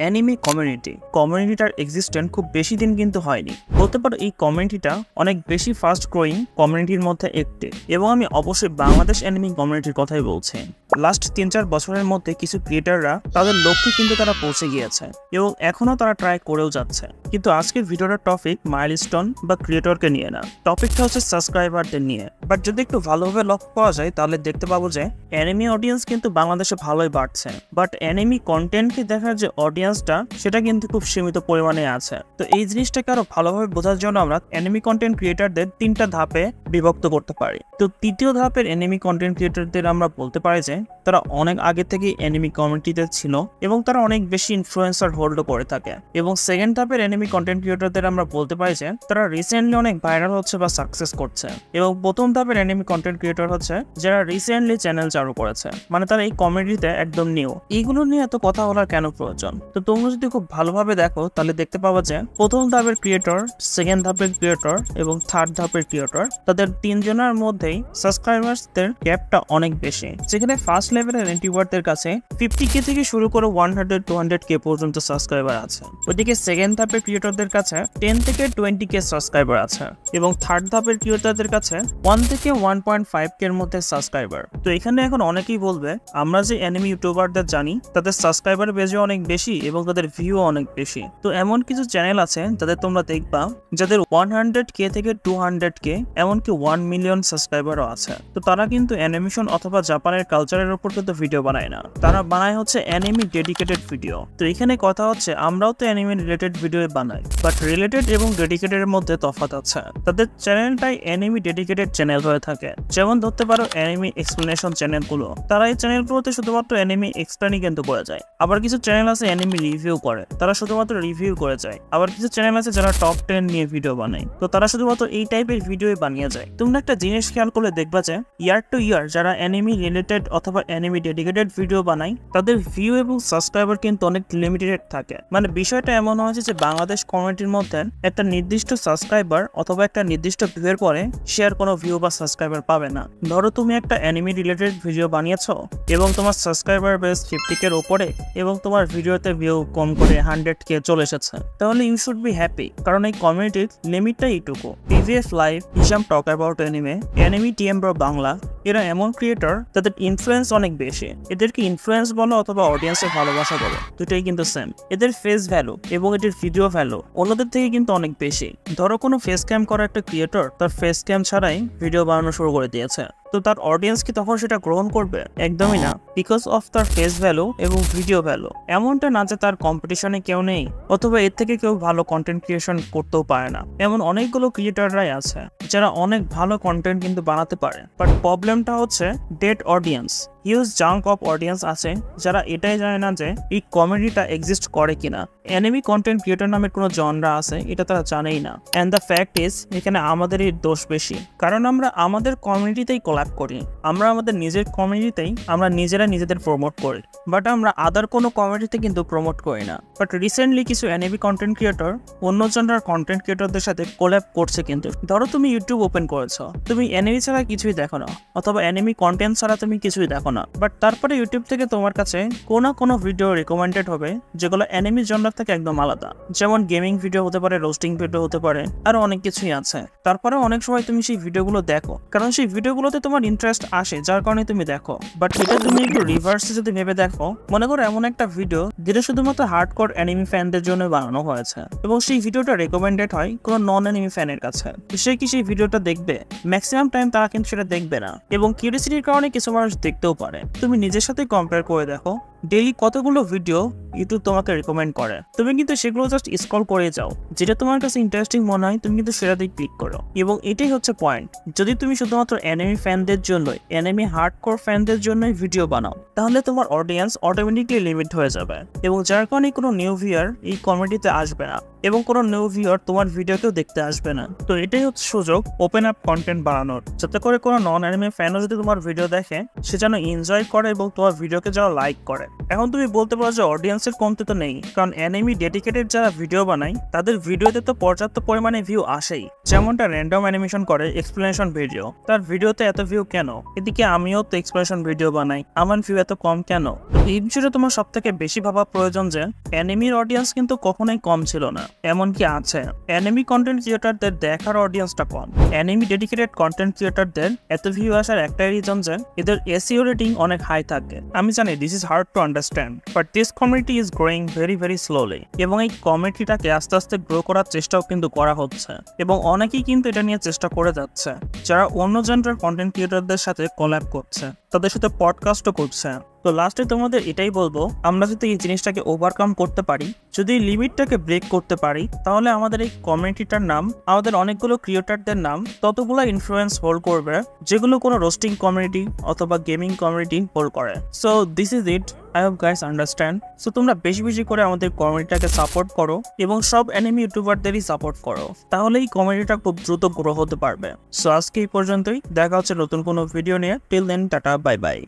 Anime কমিউনিটিটার existent খুব বেশি দিন কিন্তু হয়নি। বলতে পারো এই কমিউনিটিটা অনেক বেশি ফাস্ট গ্রোয়িং কমিউনিটির মধ্যে একটি, এবং আমি অবশ্যই বাংলাদেশ অ্যানিমে কমিউনিটির কথাই বলছি। লাস্ট 3-4 বছরের মধ্যে কিছু ক্রিয়েটাররা তাদের লক্ষ্যে কিন্তু তারা পৌঁছে গিয়েছে এবং এখনও তারা ট্রাই করেও যাচ্ছে। কিন্তু আজকের ভিডিওটার টপিক মাইলস্টোন বা ক্রিয়েটরকে নিয়ে না, টপিকটা হচ্ছে সাবস্ক্রাইবারদের নিয়ে। বাট যদি একটু ভালোভাবে লক্ষ্য পাওয়া যায় তাহলে দেখতে পাবো যে অ্যানিমে অডিয়েন্স কিন্তু বাংলাদেশে ভালোই বাড়ছে, বাট অ্যানিমে কন্টেন্টকে দেখার যে অডিয়েন্সটা সেটা কিন্তু খুব সীমিত পরিমাণে আছে। তো এই জিনিসটাকে আরো ভালোভাবে বোঝার জন্য আমরা অ্যানিমে কন্টেন্ট ক্রিয়েটারদের 3টা ধাপে বিভক্ত করতে পারি। তো তৃতীয় ধাপের অ্যানিমে কন্টেন্ট ক্রিয়েটারদের আমরা বলতে পারি যে তারা অনেক আগে থেকে অ্যানিমে কমিউনিটিতে ছিল এবং তারা অনেক বেশি ইনফ্লুয়েন্সার হোল্ড করে থাকে। এবং সেকেন্ড ধাপের অ্যানিমে কন্টেন্ট ক্রিয়েটারদের আমরা বলতে পারি যে তারা রিসেন্টলি অনেক ভাইরাল হচ্ছে বা সাকসেস করছে। এবং প্রথম ধাপের অ্যানিমে কন্টেন্ট ক্রিয়েটর হচ্ছে যারা রিসেন্টলি চ্যানেল চালু করেছে, মানে তারা এই কমিউনিটিতে একদম নিউ। এইগুলো নিয়ে এত কথা বলার কেন প্রয়োজন? তো তোমরা যদি খুব ভালোভাবে দেখো তাহলে দেখতে পাবো যে প্রথম ধাপের ক্রিয়েটর, সেকেন্ড ধাপের ক্রিয়েটর এবং থার্ড ধাপের ক্রিয়েটর, তাদের 3 জনের মধ্যেই সাবস্ক্রাইবার্সদের গ্যাপটা অনেক বেশি। যেখানে ফার্স্ট লেভেলের ইউটিউবারদের কাছে 50K থেকে শুরু করে 100-200K পর্যন্ত সাবস্ক্রাইবার আছে। ওইদিকে সেকেন্ড ধাপের ক্রিয়েটরদের কাছে 10 থেকে 20K সাবস্ক্রাইবার আছে এবং থার্ড ধাপের ক্রিয়েটরদের কাছে 1 থেকে 1.5K এর মধ্যে সাবস্ক্রাইবার। তো এখানে এখন অনেকেই বলবে আমরা যে অ্যানিমে ইউটিউবারদের জানি তাদের সাবস্ক্রাইবার বেজে অনেক বেশি এবং তাদের ভিউ অনেক বেশি। তো এমন কিছু চ্যানেল আছে যাদের তোমরা দেখবা যাদের 100K থেকে 200K এমনকি 1 মিলিয়ন সাবস্ক্রাইবারও আছে। তো তারা কিন্তু অ্যানিমেশন অথবা জাপানের কালচারের উপর কিন্তু ভিডিও বানায় না, তারা বানায় হচ্ছে অ্যানিমে ডেডিকেটেড ভিডিও। তো এখানে কথা হচ্ছে আমরাও তো অ্যানিমে রিলেটেড ভিডিও বানাই, বাট রিলেটেড এবং ডেডিকেটেড এর মধ্যে তফাৎ আছে। তাদের চ্যানেলটাই অ্যানিমে ডেডিকেটেড চ্যানেল হয়ে থাকে। যেমন ধরতে পারো অ্যানিমে এক্সপ্লেনেশন চ্যানেলগুলো, তারা এই চ্যানেলগুলোতে শুধুমাত্র অ্যানিমে এক্সপ্লেনই কিন্তু করে যায়। আবার কিছু চ্যানেল আছে অ্যানিমে রিভিউ করে, তারা শুধুমাত্র রিভিউ করে যায়। আবার কিছু চ্যানেল আছে যারা টপ 10 নিয়ে ভিডিও বানায়, তো তারা শুধুমাত্র এই টাইপের ভিডিওই বানিয়ে যায়। তোমরা একটা জিনিস খেয়াল করলে দেখবা যে ইয়ার টু ইয়ার যারা অ্যানিমে রিলেটেড অথবা অ্যানিমে ডেডিকেটেড ভিডিও বানায় তাদের ভিউ এবং সাবস্ক্রাইবার কিন্তু অনেক লিমিটেড থাকে। মানে বিষয়টা এমন হয়েছে যে বাংলাদেশ কমিউনিটির মধ্যে একটা নির্দিষ্ট সাবস্ক্রাইবার অথবা একটা নির্দিষ্ট ভিউয়ের পরে শেয়ার কোনো ভিউ বা সাবস্ক্রাইবার পাবে না। ধরো তুমি একটা অ্যানিমে রিলেটেড ভিডিও বানিয়েছো এবং তোমার সাবস্ক্রাইবার বেস 50K এর উপরে এবং তোমার ভিডিওতে ভিউ কম করে 100K চলে এসেছে, তাহলে ইউ শুড বি হ্যাপি, কারণ এই কমিউনিটির লিমিটটা এইটুকু। TVF live, Hisham talk about anime TM bro Bangla, এরা এমন ক্রিয়েটর তাদের ইনফ্লুয়েন্স অনেক বেশি। এদেরকে ইনফ্লুয়েন্স বলো অথবা অডিয়েন্সের ভালোবাসা বলো, দুটোই কিন্তু সেম। এদের ফেস ভ্যালু এবং এদের ভিডিও ভ্যালু অন্যদের থেকে কিন্তু অনেক বেশি। ধরো কোনো ফেস ক্যাম করা একটা ক্রিয়েটর তার ফেস ক্যাম ছাড়াই ভিডিও বানানো শুরু করে দিয়েছে, তো তার অডিয়েন্স কি তখন সেটা গ্রহণ করবে? একদমই না, বিকজ অফ তার ফেস ভ্যালু এবং ভিডিও ভ্যালু। এমনটা না যে তার কম্পিটিশনে কেউ নেই অথবা এর থেকে কেউ ভালো কন্টেন্ট ক্রিয়েশন করতেও পারে না। এমন অনেকগুলো ক্রিয়েটররাই আছে যারা অনেক ভালো কন্টেন্ট কিন্তু বানাতে পারে, বাট প্রবলেমটা হচ্ছে dead audience. Huge junk of audience আছে যারা এটাই জানে না যে এই কমেডিটা এক্সিস্ট করে কিনা। অ্যানিমে কন্টেন্ট ক্রিয়েটর নামের কোনো জনরা আছে এটা তারা জানেই না। অ্যান্ড দ্য ফ্যাক্ট ইজ এখানে আমাদেরই দোষ বেশি, কারণ আমরা আমাদের কমিউনিটিতেই কোলাপ করি। আমরা আমাদের নিজের কমিউনিটিতেই আমরা নিজেরা নিজেদের প্রমোট করি, বাট আমরা আদার কোনো কমিউনিটিতে কিন্তু প্রমোট করি না। বাট রিসেন্টলি কিছু অ্যানিমে কন্টেন্ট ক্রিয়েটর অন্য জনরার কন্টেন্ট ক্রিয়েটরদের সাথে কোলাপ করছে। কিন্তু ধরো তুমি ইউটিউব ওপেন করেছো, তুমি অ্যানিমে ছাড়া কিছুই দেখো না অথবা অ্যানিমে কন্টেন্ট ছাড়া তুমি কিছুই দেখো না, বাট তারপরে ইউটিউব থেকে তোমার কাছে কোনো ভিডিও রিকমেন্ডেড হবে যেগুলো অ্যানিমে জনরার থেকে একদম আলাদা। যেমন গেমিং ভিডিও হতে পারে, রোস্টিং ভিডিও হতে পারে, আরো অনেক কিছুই আছে। তারপরে অনেক সময় তুমি সেই ভিডিওগুলো দেখো, কারণ সেই ভিডিওগুলোতে তোমার ইন্টারেস্ট আসে যার কারণে তুমি দেখো। বাট এটা তুমি একটু রিভার্সে যদি ভেবে দেখো, মনে করো এমন একটা ভিডিও যেটা শুধুমাত্র হার্ডকোর অ্যানিমে ফ্যানদের জন্য বানানো হয়েছে এবং সেই ভিডিওটা রেকমেন্ডেড হয় কোনো নন অ্যানিমে ফ্যানের কাছে, সে কি সেই ভিডিওটা দেখবে? ম্যাক্সিমাম টাইম তারা কিন্তু সেটা দেখবে না এবং কিউরিওসিটির কারণে কিছু মানুষ দেখতেও পারে। তুমি নিজের সাথে কম্পেয়ার করে দেখো ডেইলি কতগুলো ভিডিও ইউটিউব তোমাকে রিকমেন্ড করে, তুমি কিন্তু সেগুলো জাস্ট স্ক্রল করে যাও, যেটা তোমার কাছে ইন্টারেস্টিং মনে হয় তুমি কিন্তু সেটাতেই ক্লিক করো। এবং এটাই হচ্ছে পয়েন্ট, যদি তুমি শুধুমাত্র অ্যানিমে ফ্যানদের জন্যই, অ্যানিমে হার্ডকোর ফ্যানদের জন্যই ভিডিও বানাও, তাহলে তোমার অডিয়েন্স অটোমেটিকলি লিমিট হয়ে যাবে এবং যার কারণে কোনো নিউ ভিউয়ার এই কমিউনিটিতে আসবে না এবং কোনো নিউ ভিউয়ার তোমার ভিডিওকেও দেখতে আসবে না। তো এটাই হচ্ছে সুযোগ ওপেন আপ কন্টেন্ট বানানোর, যাতে করে কোনো নন অ্যানিমে ফ্যানও যদি তোমার ভিডিও দেখে সে যেন এনজয় করে এবং তোমার ভিডিওকে যেন লাইক করে। এখন তুমি বলতে পারো যে অডিয়েন্সের কমতে তো নেই, কারণ অ্যানিমি ডেডিকেটেড যারা ভিডিও বানায় তাদের ভিডিওতে তো পর্যাপ্ত পরিমাণে ভিউ আসেই। যেমনটা র্যান্ডম অ্যানিমেশন করে এক্সপ্লেনেশন ভিডিও, তার ভিডিওতে এত ভিউ কেন? এদিকে আমিও তো এক্সপ্লেনেশন ভিডিও বানাই, আমার ভিউ এত কম কেন? এই বিষয়ে তোমার সব থেকে বেশি ভাবা প্রয়োজন যে অ্যানিমির অডিয়েন্স কিন্তু কখনোই কম ছিল না, এমনকি আছে। অ্যানিমি কন্টেন্ট ক্রিয়েটরদের দেখার অডিয়েন্সটা কম। অ্যানিমি ডেডিকেটেড কন্টেন্ট ক্রিয়েটরদের এত ভিউ আসার একটাই রিজন যে এদের এসইও রেটিং অনেক হাই থাকে। আমি জানি this is hard to understand, but this community is growing very slowly, এবং এই কমিউনিটিটাকে আস্তে আস্তে গ্রো করার চেষ্টাও কিন্তু করা হচ্ছে, এবং অনেকেই কিন্তু এটা নিয়ে চেষ্টা করে যাচ্ছে। যারা অন্য জেন্ডার কন্টেন্ট ক্রিয়েটরদের সাথে কোল্যাব করছে, তাদের সাথে পডকাস্টও করছে। তো লাস্টে তোমাদের এটাই বলবো, আমরা যদি এই জিনিসটাকে ওভারকাম করতে পারি, যদি লিমিটটাকে ব্রেক করতে পারি, তাহলে আমাদের এই কমিউনিটিটার নাম, আমাদের অনেকগুলো ক্রিয়েটরদের নাম ততগুলো ইনফ্লুয়েন্স হোল্ড করবে যেগুলো কোনো রোস্টিং কমিউনিটি অথবা গেমিং কমিউনিটি হোল্ড করে। So this is it, I hope guys understand. So তোমরা বেশি করে আমাদের কমিউনিটিটাকে সাপোর্ট করো এবং সব অ্যানিমি ইউটিউবারদেরই সাপোর্ট করো, তাহলে এই কমিউনিটিটা খুব দ্রুত গ্রো হতে পারবে। সো আজকে এই পর্যন্তই, দেখা হচ্ছে নতুন কোনো ভিডিও নিয়ে। Till then, tata, bye by.